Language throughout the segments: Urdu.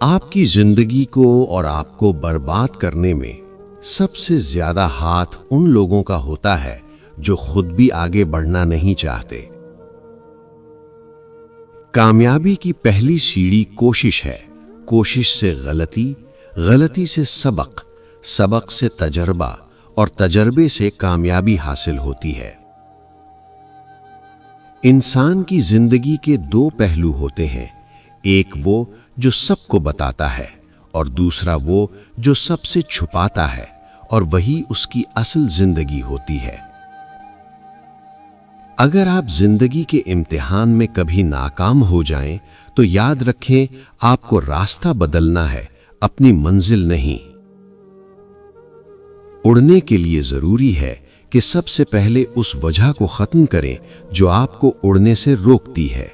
آپ کی زندگی کو اور آپ کو برباد کرنے میں سب سے زیادہ ہاتھ ان لوگوں کا ہوتا ہے جو خود بھی آگے بڑھنا نہیں چاہتے۔ کامیابی کی پہلی سیڑھی کوشش ہے، کوشش سے غلطی، غلطی سے سبق، سبق سے تجربہ اور تجربے سے کامیابی حاصل ہوتی ہے۔ انسان کی زندگی کے دو پہلو ہوتے ہیں، ایک وہ جو سب کو بتاتا ہے اور دوسرا وہ جو سب سے چھپاتا ہے، اور وہی اس کی اصل زندگی ہوتی ہے۔ اگر آپ زندگی کے امتحان میں کبھی ناکام ہو جائیں تو یاد رکھیں آپ کو راستہ بدلنا ہے، اپنی منزل نہیں۔ اڑنے کے لیے ضروری ہے کہ سب سے پہلے اس وجہ کو ختم کریں جو آپ کو اڑنے سے روکتی ہے۔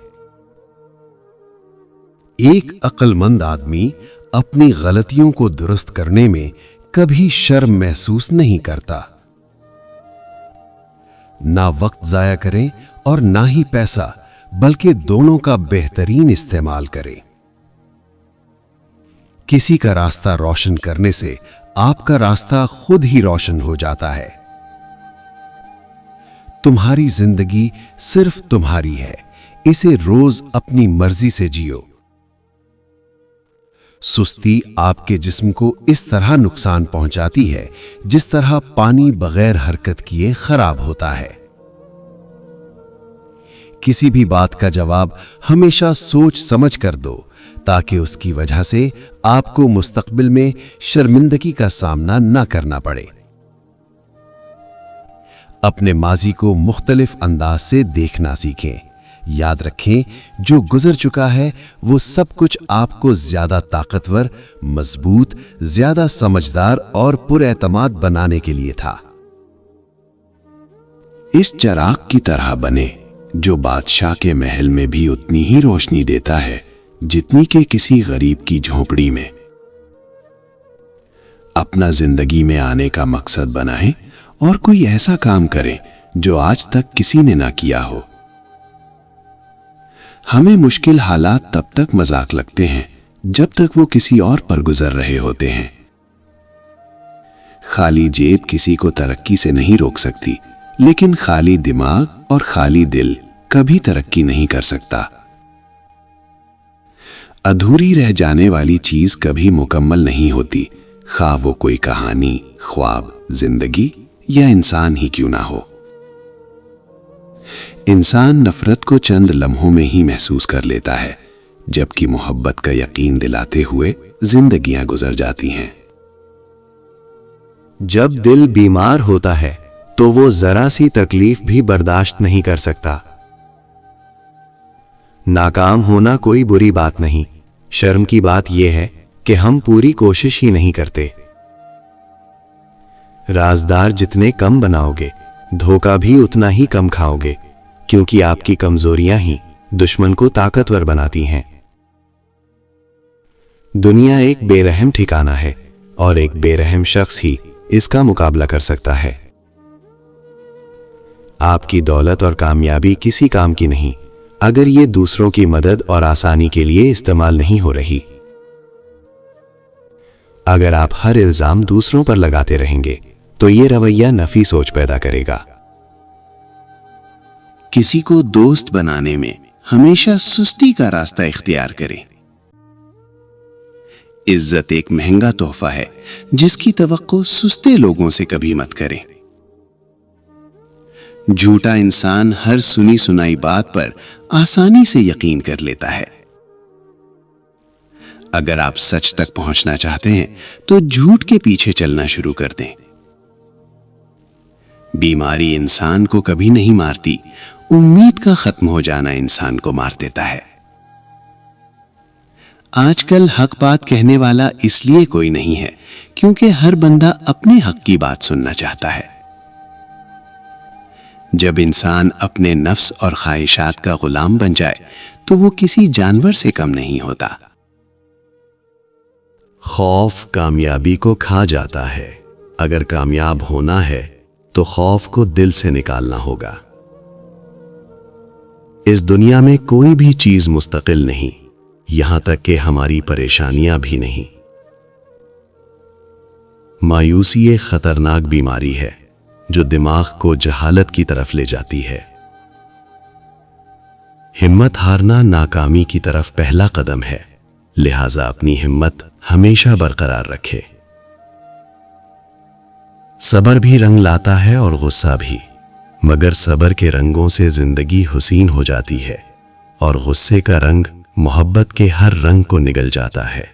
ایک عقل مند آدمی اپنی غلطیوں کو درست کرنے میں کبھی شرم محسوس نہیں کرتا۔ نہ وقت ضائع کریں اور نہ ہی پیسہ، بلکہ دونوں کا بہترین استعمال کریں۔ کسی کا راستہ روشن کرنے سے آپ کا راستہ خود ہی روشن ہو جاتا ہے۔ تمہاری زندگی صرف تمہاری ہے، اسے روز اپنی مرضی سے جیو۔ سستی آپ کے جسم کو اس طرح نقصان پہنچاتی ہے جس طرح پانی بغیر حرکت کیے خراب ہوتا ہے۔ کسی بھی بات کا جواب ہمیشہ سوچ سمجھ کر دو تاکہ اس کی وجہ سے آپ کو مستقبل میں شرمندگی کا سامنا نہ کرنا پڑے۔ اپنے ماضی کو مختلف انداز سے دیکھنا سیکھیں۔ یاد رکھیں جو گزر چکا ہے وہ سب کچھ آپ کو زیادہ طاقتور، مضبوط، زیادہ سمجھدار اور پر اعتماد بنانے کے لیے تھا۔ اس چراغ کی طرح بنے جو بادشاہ کے محل میں بھی اتنی ہی روشنی دیتا ہے جتنی کہ کسی غریب کی جھونپڑی میں۔ اپنا زندگی میں آنے کا مقصد بنائیں اور کوئی ایسا کام کریں جو آج تک کسی نے نہ کیا ہو۔ ہمیں مشکل حالات تب تک مذاق لگتے ہیں جب تک وہ کسی اور پر گزر رہے ہوتے ہیں۔ خالی جیب کسی کو ترقی سے نہیں روک سکتی، لیکن خالی دماغ اور خالی دل کبھی ترقی نہیں کر سکتا۔ ادھوری رہ جانے والی چیز کبھی مکمل نہیں ہوتی، خواہ وہ کوئی کہانی، خواب، زندگی یا انسان ہی کیوں نہ ہو۔ انسان نفرت کو چند لمحوں میں ہی محسوس کر لیتا ہے، جبکہ محبت کا یقین دلاتے ہوئے زندگیاں گزر جاتی ہیں۔ جب دل بیمار ہوتا ہے تو وہ ذرا سی تکلیف بھی برداشت نہیں کر سکتا۔ ناکام ہونا کوئی بری بات نہیں، شرم کی بات یہ ہے کہ ہم پوری کوشش ہی نہیں کرتے۔ رازدار جتنے کم بناؤ گے، دھوکہ بھی اتنا ہی کم کھاؤ گے، کیونکہ آپ کی کمزوریاں ہی دشمن کو طاقتور بناتی ہیں۔ دنیا ایک بے رحم ٹھکانہ ہے اور ایک بے رحم شخص ہی اس کا مقابلہ کر سکتا ہے۔ آپ کی دولت اور کامیابی کسی کام کی نہیں اگر یہ دوسروں کی مدد اور آسانی کے لیے استعمال نہیں ہو رہی۔ اگر آپ ہر الزام دوسروں پر لگاتے رہیں گے تو یہ رویہ نفی سوچ پیدا کرے گا۔ کسی کو دوست بنانے میں ہمیشہ سستی کا راستہ اختیار کریں۔ عزت ایک مہنگا تحفہ ہے جس کی توقع سستے لوگوں سے کبھی مت کریں۔ جھوٹا انسان ہر سنی سنائی بات پر آسانی سے یقین کر لیتا ہے۔ اگر آپ سچ تک پہنچنا چاہتے ہیں تو جھوٹ کے پیچھے چلنا شروع کر دیں۔ بیماری انسان کو کبھی نہیں مارتی، امید کا ختم ہو جانا انسان کو مار دیتا ہے۔ آج کل حق بات کہنے والا اس لیے کوئی نہیں ہے کیونکہ ہر بندہ اپنے حق کی بات سننا چاہتا ہے۔ جب انسان اپنے نفس اور خواہشات کا غلام بن جائے تو وہ کسی جانور سے کم نہیں ہوتا۔ خوف کامیابی کو کھا جاتا ہے۔ اگر کامیاب ہونا ہے تو خوف کو دل سے نکالنا ہوگا۔ اس دنیا میں کوئی بھی چیز مستقل نہیں، یہاں تک کہ ہماری پریشانیاں بھی نہیں۔ مایوسی ایک خطرناک بیماری ہے جو دماغ کو جہالت کی طرف لے جاتی ہے۔ ہمت ہارنا ناکامی کی طرف پہلا قدم ہے، لہذا اپنی ہمت ہمیشہ برقرار رکھے۔ صبر بھی رنگ لاتا ہے اور غصہ بھی، مگر صبر کے رنگوں سے زندگی حسین ہو جاتی ہے اور غصے کا رنگ محبت کے ہر رنگ کو نگل جاتا ہے۔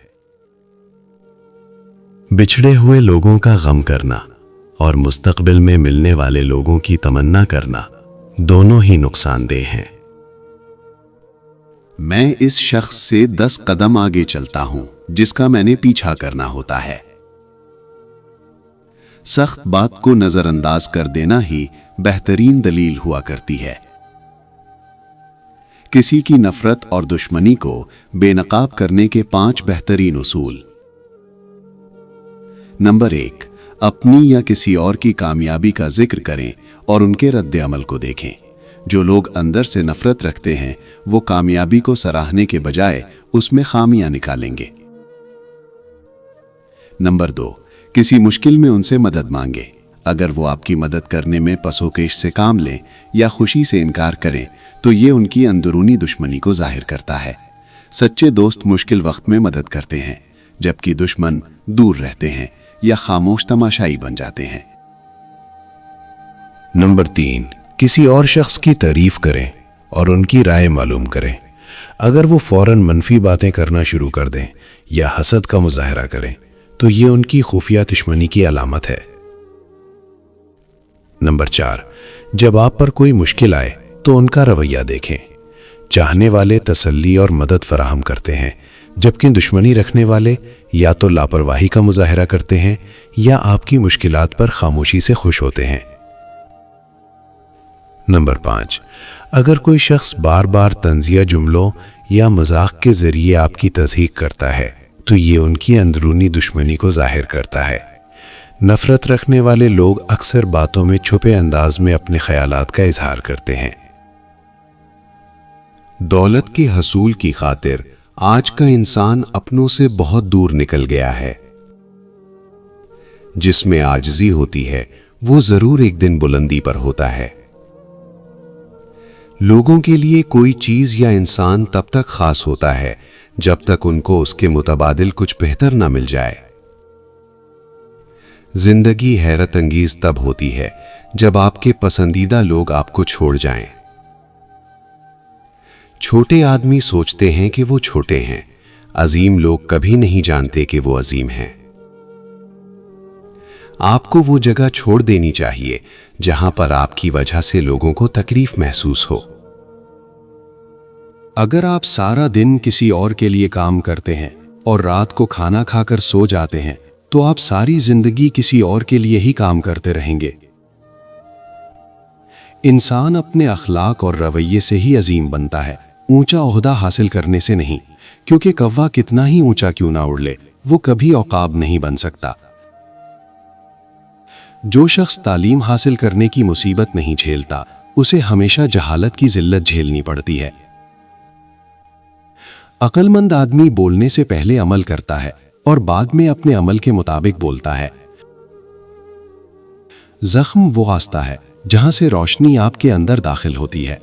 بچھڑے ہوئے لوگوں کا غم کرنا اور مستقبل میں ملنے والے لوگوں کی تمنا کرنا دونوں ہی نقصان دہ ہیں۔ میں اس شخص سے 10 قدم آگے چلتا ہوں جس کا میں نے پیچھا کرنا ہوتا ہے۔ سخت بات کو نظر انداز کر دینا ہی بہترین دلیل ہوا کرتی ہے۔ کسی کی نفرت اور دشمنی کو بے نقاب کرنے کے 5 بہترین اصول۔ نمبر 1، اپنی یا کسی اور کی کامیابی کا ذکر کریں اور ان کے رد عمل کو دیکھیں۔ جو لوگ اندر سے نفرت رکھتے ہیں وہ کامیابی کو سراہنے کے بجائے اس میں خامیاں نکالیں گے۔ نمبر 2، کسی مشکل میں ان سے مدد مانگیں۔ اگر وہ آپ کی مدد کرنے میں پسوکیش سے کام لیں یا خوشی سے انکار کریں تو یہ ان کی اندرونی دشمنی کو ظاہر کرتا ہے۔ سچے دوست مشکل وقت میں مدد کرتے ہیں، جبکہ دشمن دور رہتے ہیں یا خاموش تماشائی بن جاتے ہیں۔ نمبر 3، کسی اور شخص کی تعریف کریں اور ان کی رائے معلوم کریں۔ اگر وہ فوراً منفی باتیں کرنا شروع کر دیں یا حسد کا مظاہرہ کریں تو یہ ان کی خفیہ دشمنی کی علامت ہے۔ نمبر 4، جب آپ پر کوئی مشکل آئے تو ان کا رویہ دیکھیں۔ چاہنے والے تسلی اور مدد فراہم کرتے ہیں، جبکہ دشمنی رکھنے والے یا تو لاپرواہی کا مظاہرہ کرتے ہیں یا آپ کی مشکلات پر خاموشی سے خوش ہوتے ہیں۔ نمبر 5، اگر کوئی شخص بار بار طنزیہ جملوں یا مذاق کے ذریعے آپ کی تضحیک کرتا ہے تو یہ ان کی اندرونی دشمنی کو ظاہر کرتا ہے۔ نفرت رکھنے والے لوگ اکثر باتوں میں چھپے انداز میں اپنے خیالات کا اظہار کرتے ہیں۔ دولت کے حصول کی خاطر آج کا انسان اپنوں سے بہت دور نکل گیا ہے۔ جس میں عاجزی ہوتی ہے وہ ضرور ایک دن بلندی پر ہوتا ہے۔ لوگوں کے لیے کوئی چیز یا انسان تب تک خاص ہوتا ہے جب تک ان کو اس کے متبادل کچھ بہتر نہ مل جائے۔ زندگی حیرت انگیز تب ہوتی ہے جب آپ کے پسندیدہ لوگ آپ کو چھوڑ جائیں۔ چھوٹے آدمی سوچتے ہیں کہ وہ چھوٹے ہیں، عظیم لوگ کبھی نہیں جانتے کہ وہ عظیم ہیں۔ آپ کو وہ جگہ چھوڑ دینی چاہیے جہاں پر آپ کی وجہ سے لوگوں کو تکلیف محسوس ہو۔ اگر آپ سارا دن کسی اور کے لیے کام کرتے ہیں اور رات کو کھانا کھا کر سو جاتے ہیں تو آپ ساری زندگی کسی اور کے لیے ہی کام کرتے رہیں گے۔ انسان اپنے اخلاق اور رویے سے ہی عظیم بنتا ہے، اونچا عہدہ حاصل کرنے سے نہیں، کیونکہ کوا کتنا ہی اونچا کیوں نہ اڑ لے وہ کبھی عقاب نہیں بن سکتا۔ جو شخص تعلیم حاصل کرنے کی مصیبت نہیں جھیلتا اسے ہمیشہ جہالت کی ذلت جھیلنی پڑتی ہے۔ عقل مند آدمی بولنے سے پہلے عمل کرتا ہے اور بعد میں اپنے عمل کے مطابق بولتا ہے۔ زخم وہ راستہ ہے جہاں سے روشنی آپ کے اندر داخل ہوتی ہے۔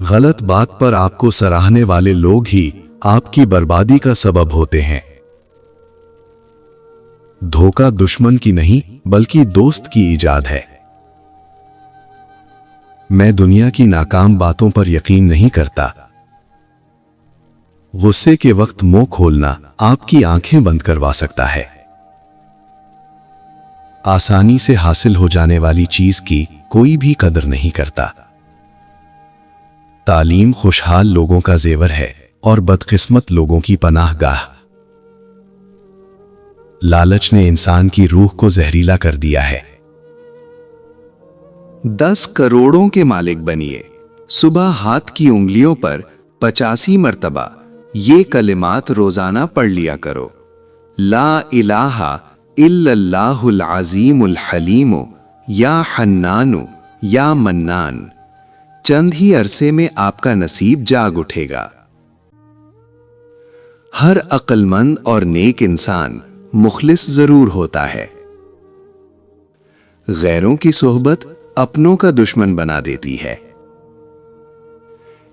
غلط بات پر آپ کو سراہنے والے لوگ ہی آپ کی بربادی کا سبب ہوتے ہیں۔ دھوکہ دشمن کی نہیں بلکہ دوست کی ایجاد ہے۔ میں دنیا کی ناکام باتوں پر یقین نہیں کرتا۔ غصے کے وقت منہ کھولنا آپ کی آنکھیں بند کروا سکتا ہے۔ آسانی سے حاصل ہو جانے والی چیز کی کوئی بھی قدر نہیں کرتا۔ تعلیم خوشحال لوگوں کا زیور ہے اور بدقسمت لوگوں کی پناہ گاہ۔ لالچ نے انسان کی روح کو زہریلا کر دیا ہے۔ 10 کروڑوں کے مالک بنیے۔ صبح ہاتھ کی انگلیوں پر 85 مرتبہ یہ کلمات روزانہ پڑھ لیا کرو۔ لا الہ الا اللہ العظیم الحلیم یا حنان یا منان۔ چند ہی عرصے میں آپ کا نصیب جاگ اٹھے گا۔ ہر عقل مند اور نیک انسان مخلص ضرور ہوتا ہے۔ غیروں کی صحبت اپنوں کا دشمن بنا دیتی ہے۔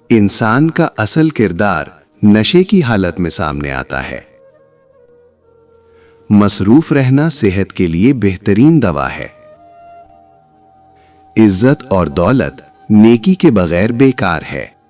انسان کا اصل کردار نشے کی حالت میں سامنے آتا ہے۔ مصروف رہنا صحت کے لیے بہترین دوا ہے۔ عزت اور دولت نیکی کے بغیر بیکار ہے۔